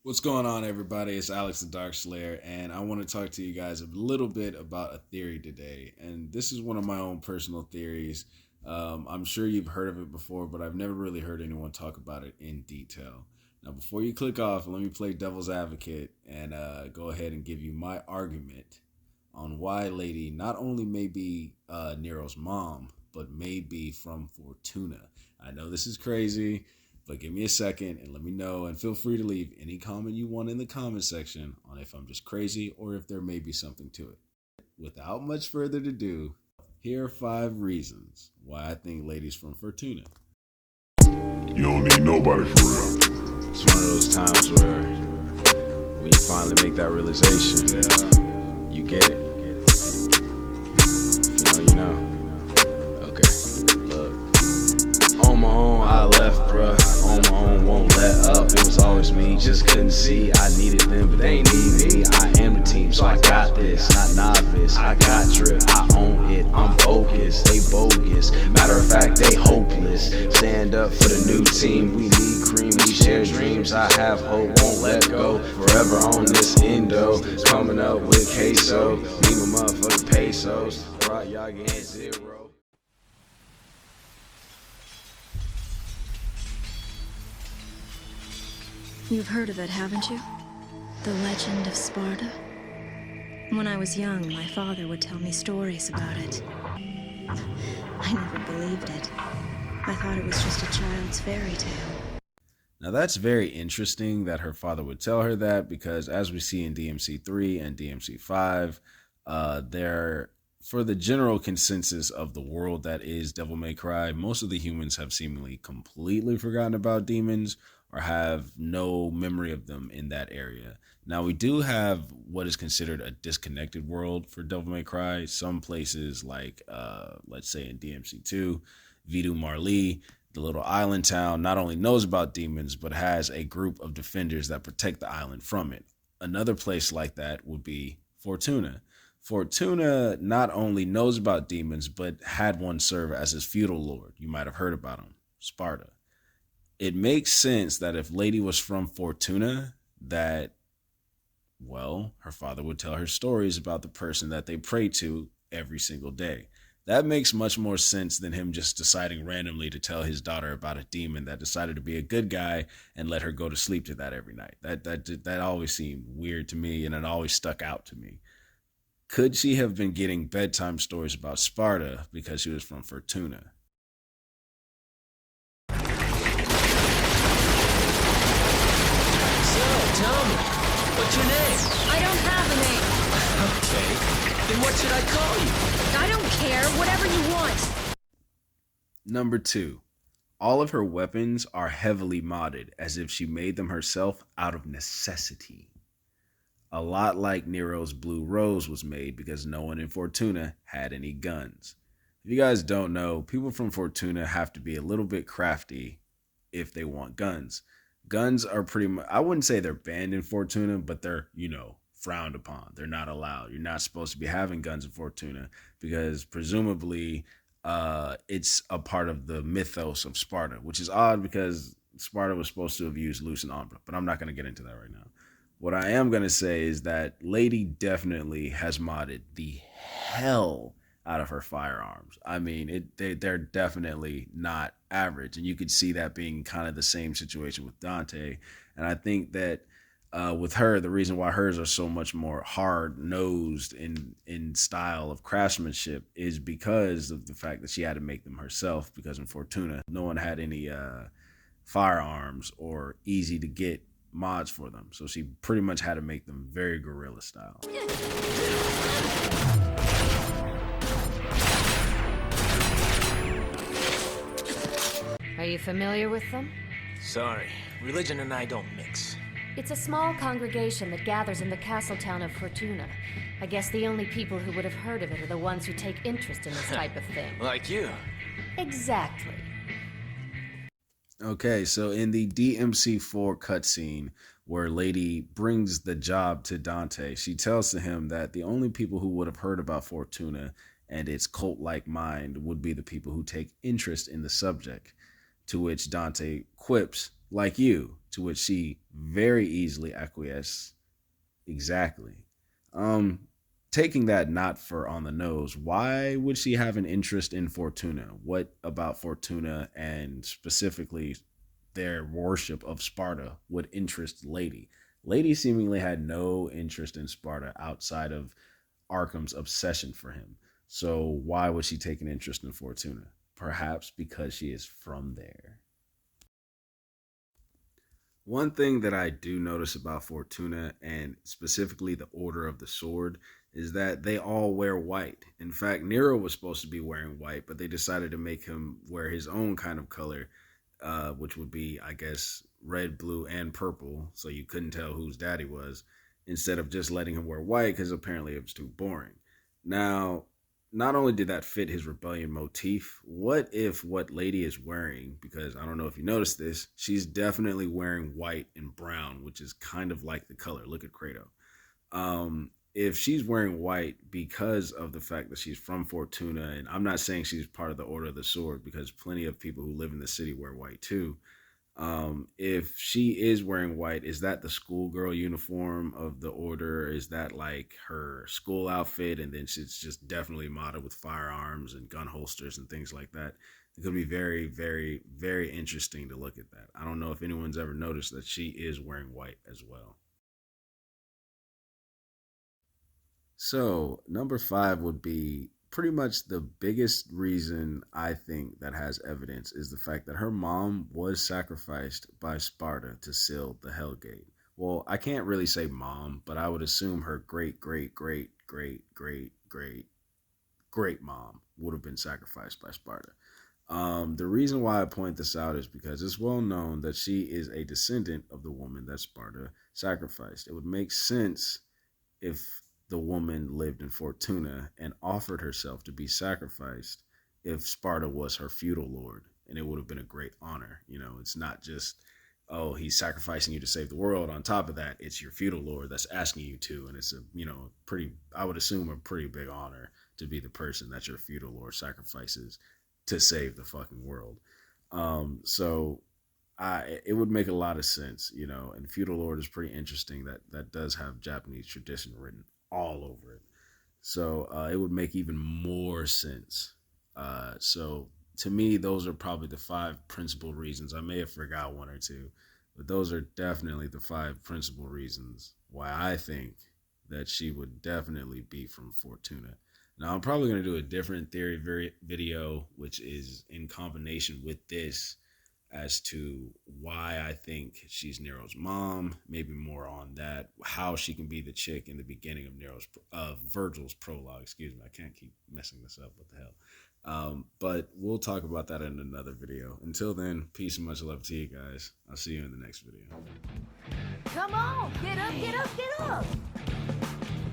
What's going on, everybody? It's Alex the Dark Slayer, and I want to talk to you guys a little bit about a theory today. And this is one of my own personal theories. I'm sure you've heard of it before, but I've never really heard anyone talk about it in detail. Now, before you click off, let me play devil's advocate and go ahead and give you my argument on why Lady not only may be Nero's mom, but may be from Fortuna. I know this is crazy, but give me a second and let me know, and feel free to leave any comment you want in the comment section on if I'm just crazy or if there may be something to it. Without much further ado, here are 5 reasons why I think Lady's from Fortuna. You don't need nobody for real. It's one of those times where when you finally make that realization, you get it. If you know. Okay, look. On my own, I left, bruh. On my own, won't let up. It was always me, just couldn't see. I needed them, but they need me. I am the team, so I got this. Not novice, I got drip. I own it, I'm focused. They bogus, matter of fact, they hopeless. Stand up for the new team. We need cream, we share dreams. I have hope, won't let go. Forever on this endo. Coming up with queso. Leave my motherfucking pesos. Right, y'all getting 0. You've heard of it, haven't you? The legend of Sparta? When I was young, my father would tell me stories about it. I never believed it. I thought it was just a child's fairy tale. Now that's very interesting that her father would tell her that, because as we see in DMC 3 and DMC 5, they're, for the general consensus of the world that is Devil May Cry, most of the humans have seemingly completely forgotten about demons or have no memory of them in that area. Now, we do have what is considered a disconnected world for Devil May Cry. Some places like, let's say in DMC 2, Vidu Marley, the little island town, not only knows about demons, but has a group of defenders that protect the island from it. Another place like that would be Fortuna. Fortuna not only knows about demons, but had one serve as his feudal lord. You might have heard about him, Sparta. It makes sense that if Lady was from Fortuna, that, well, her father would tell her stories about the person that they pray to every single day. That makes much more sense than him just deciding randomly to tell his daughter about a demon that decided to be a good guy and let her go to sleep to that every night. That always seemed weird to me, and it always stuck out to me. Could she have been getting bedtime stories about Sparta because she was from Fortuna? Tell me, what's your name? I don't have a name. Okay, then what should I call you? I don't care, whatever you want. Number 2, all of her weapons are heavily modded, as if she made them herself out of necessity. A lot like Nero's Blue Rose was made because no one in Fortuna had any guns. If you guys don't know, people from Fortuna have to be a little bit crafty if they want guns. Guns are pretty much, I wouldn't say they're banned in Fortuna, but they're, frowned upon. They're not allowed. You're not supposed to be having guns in Fortuna because presumably it's a part of the mythos of Sparta, which is odd because Sparta was supposed to have used Luce and Umbra, but I'm not going to get into that right now. What I am going to say is that Lady definitely has modded the hell out of her firearms. I mean, they're definitely not average, and you could see that being kind of the same situation with Dante. And I think that with her, the reason why hers are so much more hard-nosed in style of craftsmanship is because of the fact that she had to make them herself, because in Fortuna, no one had any firearms or easy to get mods for them. So she pretty much had to make them very guerrilla style. Are you familiar with them? Sorry, religion and I don't mix. It's a small congregation that gathers in the castle town of Fortuna. I guess the only people who would have heard of it are the ones who take interest in this type of thing. Like you. Exactly. Okay, so in the DMC4 cutscene where Lady brings the job to Dante, she tells to him that the only people who would have heard about Fortuna and its cult-like mind would be the people who take interest in the subject. To which Dante quips, like you, to which she very easily acquiesced. Exactly. Taking that not for on the nose, why would she have an interest in Fortuna? What about Fortuna and specifically their worship of Sparta would interest Lady? Lady seemingly had no interest in Sparta outside of Arkham's obsession for him. So why would she take an interest in Fortuna? Perhaps because she is from there. One thing that I do notice about Fortuna, and specifically the Order of the Sword, is that they all wear white. In fact, Nero was supposed to be wearing white, but they decided to make him wear his own kind of color, which would be, I guess, red, blue, and purple, so you couldn't tell whose daddy was, instead of just letting him wear white, because apparently it was too boring. Now, not only did that fit his rebellion motif, what if what Lady is wearing, because I don't know if you noticed this, she's definitely wearing white and brown, which is kind of like the color. Look at Kratos. If she's wearing white because of the fact that she's from Fortuna, and I'm not saying she's part of the Order of the Sword, because plenty of people who live in the city wear white too. If she is wearing white, is that the schoolgirl uniform of the Order? Is that like her school outfit? And then she's just definitely modded with firearms and gun holsters and things like that. It could be very, very, very interesting to look at that. I don't know if anyone's ever noticed that she is wearing white as well. So number 5 would be pretty much the biggest reason I think that has evidence is the fact that her mom was sacrificed by Sparta to seal the Hellgate. Well, I can't really say mom, but I would assume her great mom would have been sacrificed by Sparta. The reason why I point this out is because it's well known that she is a descendant of the woman that Sparta sacrificed. It would make sense if the woman lived in Fortuna and offered herself to be sacrificed if Sparta was her feudal lord, and it would have been a great honor. You know, it's not just, oh, he's sacrificing you to save the world. On top of that, it's your feudal lord that's asking you to, and it's a, you know, pretty, I would assume a pretty big honor to be the person that your feudal lord sacrifices to save the fucking world. It would make a lot of sense, you know, and feudal lord is pretty interesting. That does have Japanese tradition written all over it. So it would make even more sense. So to me, those are probably the 5 principal reasons. I may have forgot 1 or 2, but those are definitely the 5 principal reasons why I think that she would definitely be from Fortuna. Now, I'm probably going to do a different theory video, which is in combination with this, as to why I think she's Nero's mom, maybe more on that, how she can be the chick in the beginning of Virgil's prologue. Excuse me, I can't keep messing this up. What the hell? But we'll talk about that in another video. Until then, peace and much love to you guys. I'll see you in the next video. Come on, get up, get up, get up!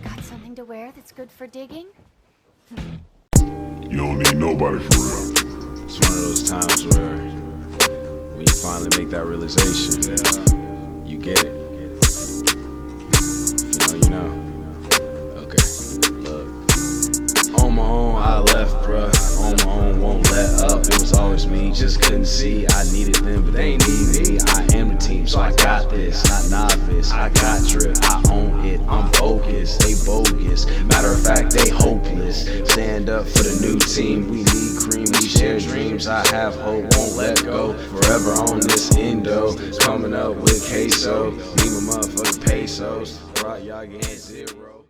Got something to wear that's good for digging? You don't need nobody for real. It's one of those times where when you finally make that realization, you get it. You know. Okay, look. On my own, I left, bruh. On my own, won't let up. It was always me, just couldn't see. I needed them, but they need me. I am the team, so I got this. Not novice, I got drip. I own it, I'm focused. They bogus. Matter of fact, they hopeless. Stand up for the new team. We need cream, we share dreams. I have hope, won't let go. Forever on this endo. Coming up with queso. Leave a motherfucking pesos. Right, y'all getting 0.